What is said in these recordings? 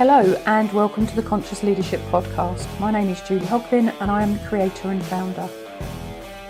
Hello and welcome to the Conscious Leadership Podcast. My name is Julie Hoglin and I am the creator and founder.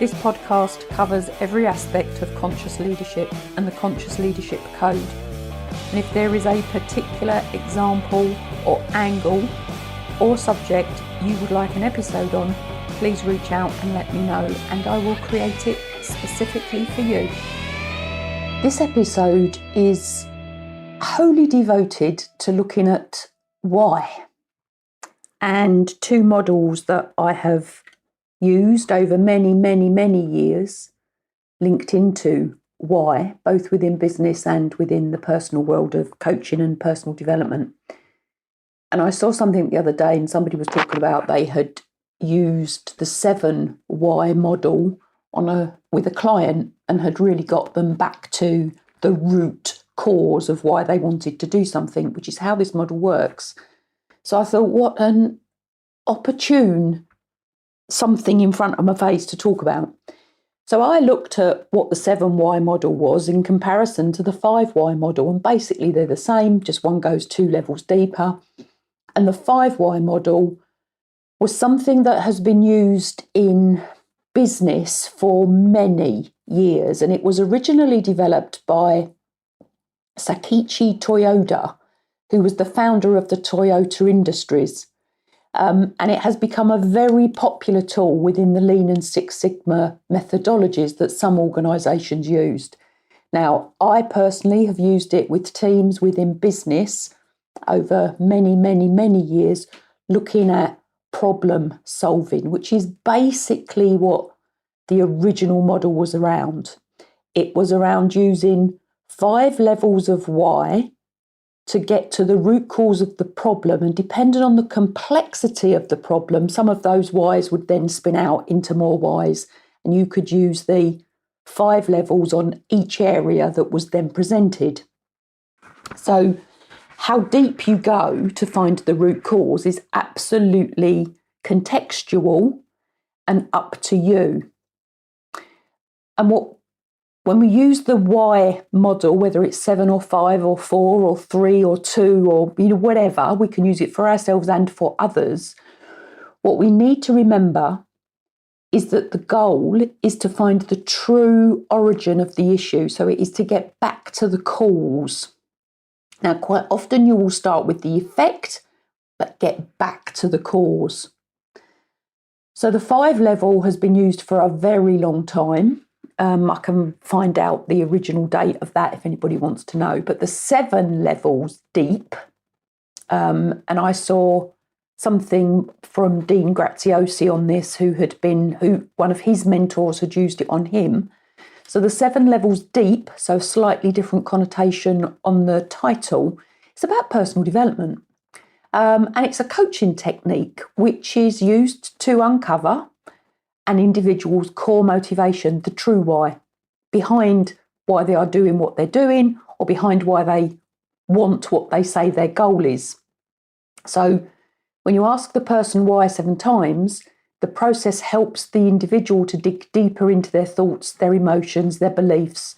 This podcast covers every aspect of conscious leadership and the Conscious Leadership Code. And if there is a particular example or angle or subject you would like an episode on, please reach out and let me know and I will create it specifically for you. This episode is wholly devoted to looking at why, and two models that I have used over many years linked into why, both within business and within the personal world of coaching and personal development. And I saw something the other day and somebody was talking about they had used the 7 why model with a client and had really got them back to the root cause of why they wanted to do something, which is how this model works. So I thought, what an opportune something in front of my face to talk about. So I looked at what the 7 why model was in comparison to the 5 why model, and basically they're the same, just one goes 2 levels deeper. And the 5 why model was something that has been used in business for many years, and it was originally developed by Sakichi Toyoda, who was the founder of the Toyota Industries. And it has become a very popular tool within the Lean and Six Sigma methodologies that some organisations used. Now, I personally have used it with teams within business over many years, looking at problem solving, which is basically what the original model was around. It was around using 5 levels of why to get to the root cause of the problem, and depending on the complexity of the problem, some of those whys would then spin out into more whys, and you could use the 5 levels on each area that was then presented. So how deep you go to find the root cause is absolutely contextual and up to you. And when we use the why model, whether it's 7 or 5 or 4 or 3 or 2 or whatever, we can use it for ourselves and for others. What we need to remember is that the goal is to find the true origin of the issue. So it is to get back to the cause. Now, quite often you will start with the effect, but get back to the cause. So the 5 level has been used for a very long time. I can find out the original date of that if anybody wants to know. But the 7 levels deep, and I saw something from Dean Graziosi on this, who one of his mentors had used it on him. So the 7 levels deep, so slightly different connotation on the title, it's about personal development. And it's a coaching technique which is used to uncover an individual's core motivation, the true why, behind why they are doing what they're doing, or behind why they want what they say their goal is. So when you ask the person why 7 times, the process helps the individual to dig deeper into their thoughts, their emotions, their beliefs,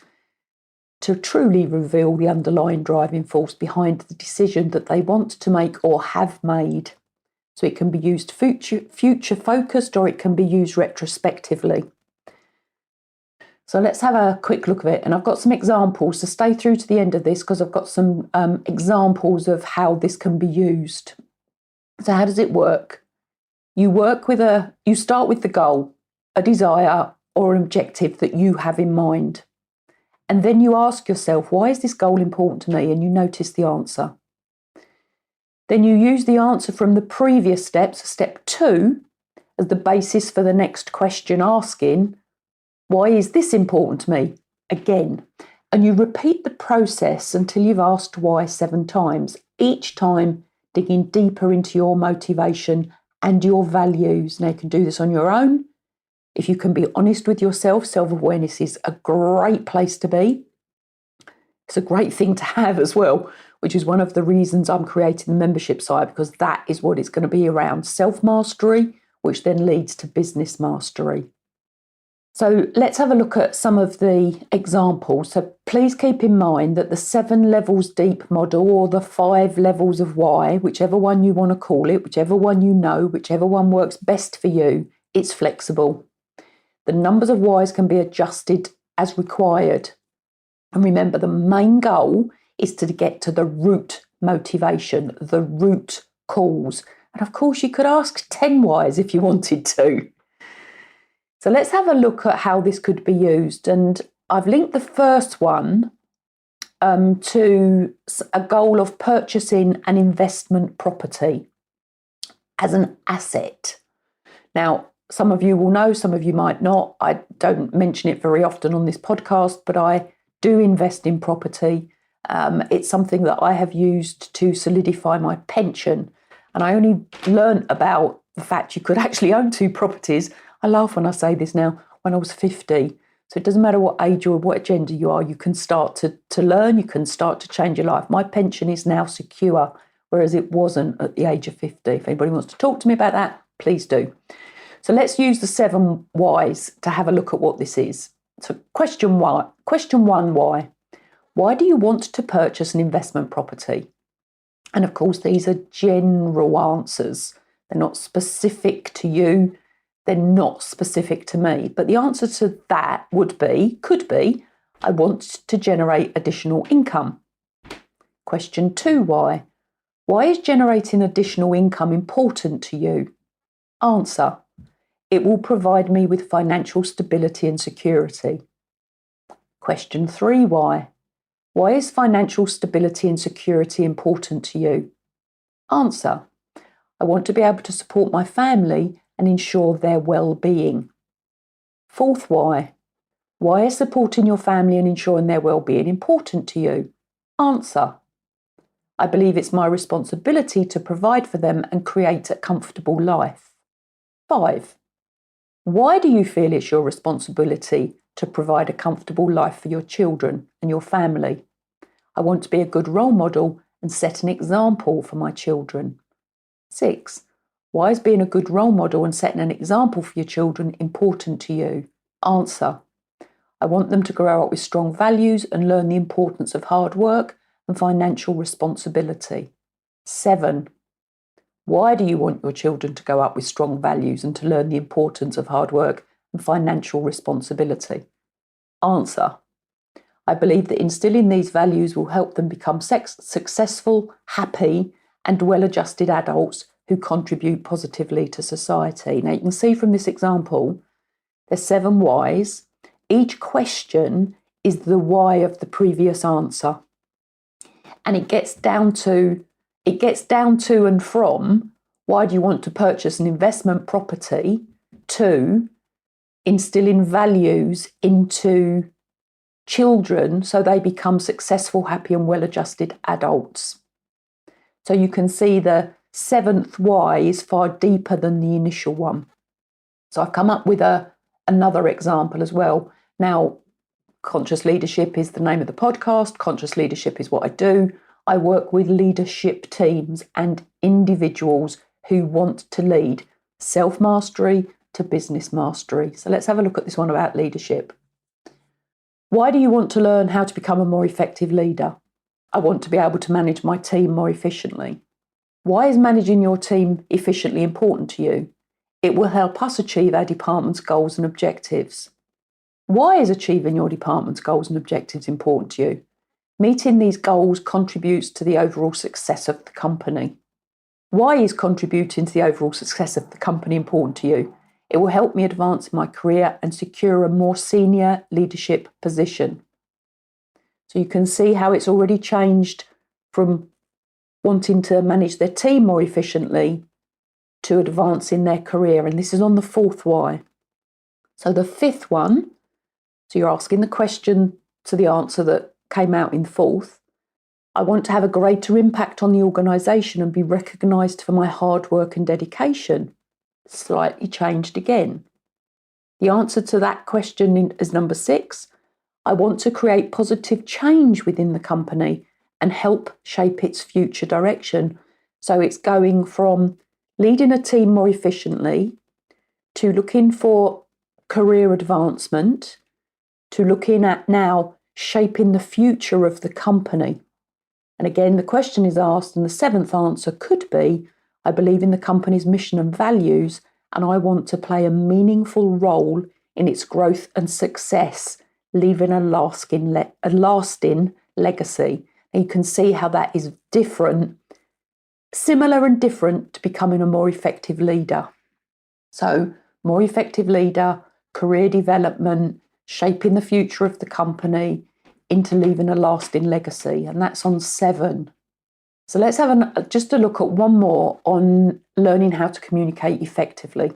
to truly reveal the underlying driving force behind the decision that they want to make or have made. So it can be used future focused, or it can be used retrospectively. So let's have a quick look at it. And I've got some examples, so stay through to the end of this because I've got some examples of how this can be used. So how does it work? You start with the goal, a desire or an objective that you have in mind. And then you ask yourself, why is this goal important to me? And you notice the answer. Then you use the answer from the previous steps, step 2, as the basis for the next question, asking, why is this important to me? Again. And you repeat the process until you've asked why 7 times, each time digging deeper into your motivation and your values. Now you can do this on your own. If you can be honest with yourself, self-awareness is a great place to be. It's a great thing to have as well, which is one of the reasons I'm creating the membership site, because that is what it's going to be around, self-mastery, which then leads to business mastery. So let's have a look at some of the examples. So please keep in mind that the 7 levels deep model, or the 5 levels of why, whichever one you want to call it, whichever one you know, whichever one works best for you, it's flexible. The numbers of whys can be adjusted as required. And remember, the main goal is to get to the root motivation, the root cause. And of course, you could ask 10 whys if you wanted to. So let's have a look at how this could be used. And I've linked the first one to a goal of purchasing an investment property as an asset. Now, some of you will know, some of you might not. I don't mention it very often on this podcast, but I do invest in property. It's something that I have used to solidify my pension. And I only learned about the fact you could actually own 2 properties. I laugh when I say this now, when I was 50. So it doesn't matter what age or what gender you are, you can start to learn, you can start to change your life. My pension is now secure, whereas it wasn't at the age of 50. If anybody wants to talk to me about that, please do. So let's use the 7 whys to have a look at what this is. So question 1, why? Why do you want to purchase an investment property? And of course, these are general answers. They're not specific to you. They're not specific to me. But the answer to that could be, I want to generate additional income. Question 2, why? Why is generating additional income important to you? Answer, it will provide me with financial stability and security. Question 3, why? Why is financial stability and security important to you? Answer, I want to be able to support my family and ensure their well-being. 4th, why? Why is supporting your family and ensuring their well-being important to you? Answer, I believe it's my responsibility to provide for them and create a comfortable life. 5, why do you feel it's your responsibility to provide a comfortable life for your children and your family? I want to be a good role model and set an example for my children. 6, why is being a good role model and setting an example for your children important to you? Answer, I want them to grow up with strong values and learn the importance of hard work and financial responsibility. 7, why do you want your children to grow up with strong values and to learn the importance of hard work and financial responsibility? Answer, I believe that instilling these values will help them become successful, happy, and well-adjusted adults who contribute positively to society. Now, you can see from this example, there's 7 whys. Each question is the why of the previous answer. And it gets down to and from, why do you want to purchase an investment property, to instilling values into children so they become successful, happy and well-adjusted adults. So you can see the 7th why is far deeper than the initial one. So I've come up with another example as well. Now, Conscious Leadership is the name of the podcast. Conscious Leadership is what I do. I work with leadership teams and individuals who want to lead, self-mastery to business mastery. So let's have a look at this one about leadership. Why do you want to learn how to become a more effective leader? I want to be able to manage my team more efficiently. Why is managing your team efficiently important to you? It will help us achieve our department's goals and objectives. Why is achieving your department's goals and objectives important to you? Meeting these goals contributes to the overall success of the company. Why is contributing to the overall success of the company important to you? It will help me advance in my career and secure a more senior leadership position. So you can see how it's already changed from wanting to manage their team more efficiently to advance in their career. And this is on the 4th why. So the 5th one, so you're asking the question to the answer that came out in 4th. I want to have a greater impact on the organisation and be recognised for my hard work and dedication. Slightly changed again. The answer to that question is number 6. I want to create positive change within the company and help shape its future direction. So it's going from leading a team more efficiently to looking for career advancement to looking at now shaping the future of the company. And again, the question is asked, and the seventh answer could be, I believe in the company's mission and values, and I want to play a meaningful role in its growth and success, leaving a lasting legacy. And you can see how that is different, similar and different to becoming a more effective leader. So, more effective leader, career development, shaping the future of the company into leaving a lasting legacy. And that's on 7. So let's have just a look at one more on learning how to communicate effectively.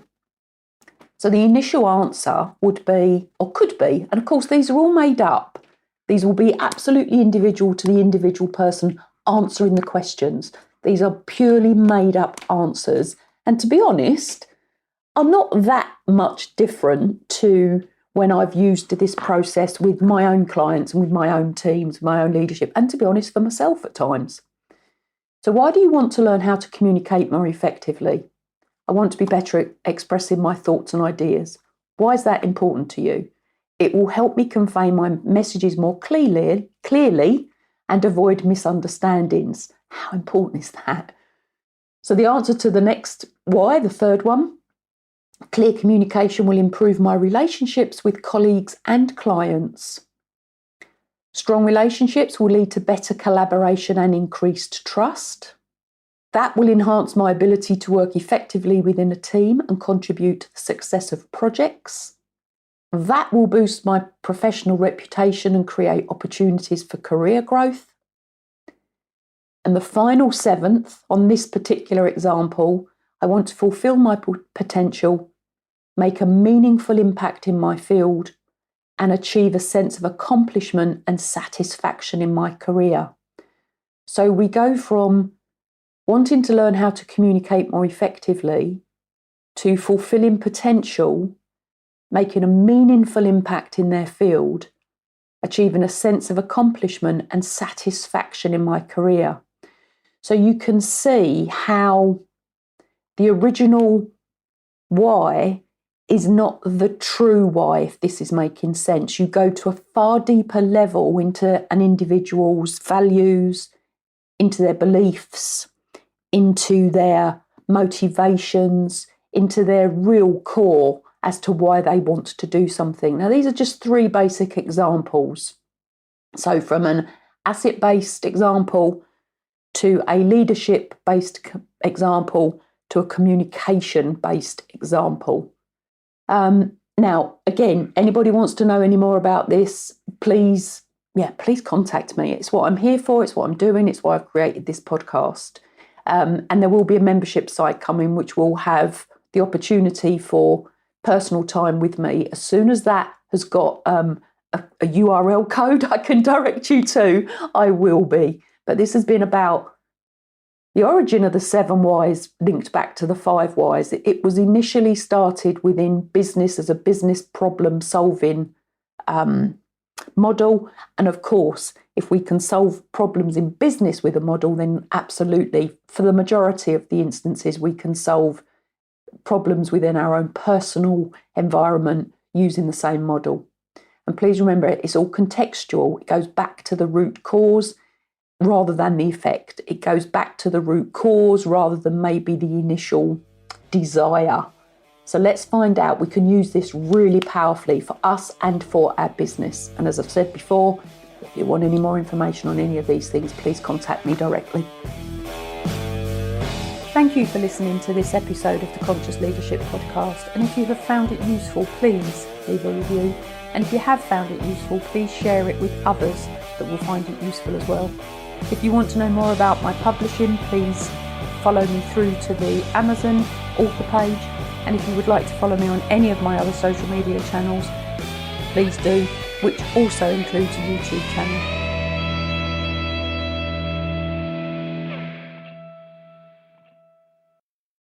So the initial answer would be, or could be, and of course these are all made up. These will be absolutely individual to the individual person answering the questions. These are purely made up answers. And to be honest, are not that much different to when I've used this process with my own clients and with my own teams, my own leadership, and to be honest, for myself at times. So why do you want to learn how to communicate more effectively? I want to be better at expressing my thoughts and ideas. Why is that important to you? It will help me convey my messages more clearly and avoid misunderstandings. How important is that? So the answer to the next why, the third one, clear communication will improve my relationships with colleagues and clients. Strong relationships will lead to better collaboration and increased trust. That will enhance my ability to work effectively within a team and contribute to the success of projects. That will boost my professional reputation and create opportunities for career growth. And the final 7th, on this particular example, I want to fulfill my potential, make a meaningful impact in my field, and achieve a sense of accomplishment and satisfaction in my career. So we go from wanting to learn how to communicate more effectively to fulfilling potential, making a meaningful impact in their field, achieving a sense of accomplishment and satisfaction in my career. So you can see how the original why is not the true why, if this is making sense. You go to a far deeper level into an individual's values, into their beliefs, into their motivations, into their real core as to why they want to do something. Now, these are just 3 basic examples. So from an asset-based example to a leadership-based example to a communication-based example. Now, again, anybody wants to know any more about this, please contact me. It's what I'm here for. It's what I'm doing. It's why I've created this podcast. And there will be a membership site coming, which will have the opportunity for personal time with me. As soon as that has got a URL code I can direct you to, I will be. But this has been about the origin of the 7 whys linked back to the 5 whys. It was initially started within business as a business problem solving model. And of course, if we can solve problems in business with a model, then absolutely, for the majority of the instances, we can solve problems within our own personal environment using the same model. And please remember, it's all contextual. It goes back to the root cause rather than the effect. It goes back to the root cause rather than maybe the initial desire. So let's find out. We can use this really powerfully for us and for our business. And as I've said before, if you want any more information on any of these things, please contact me directly. Thank you for listening to this episode of the Conscious Leadership Podcast. And if you have found it useful, please leave a review. And if you have found it useful, please share it with others that will find it useful as well. If you want to know more about my publishing, please follow me through to the Amazon author page. And if you would like to follow me on any of my other social media channels, please do, which also includes a YouTube channel.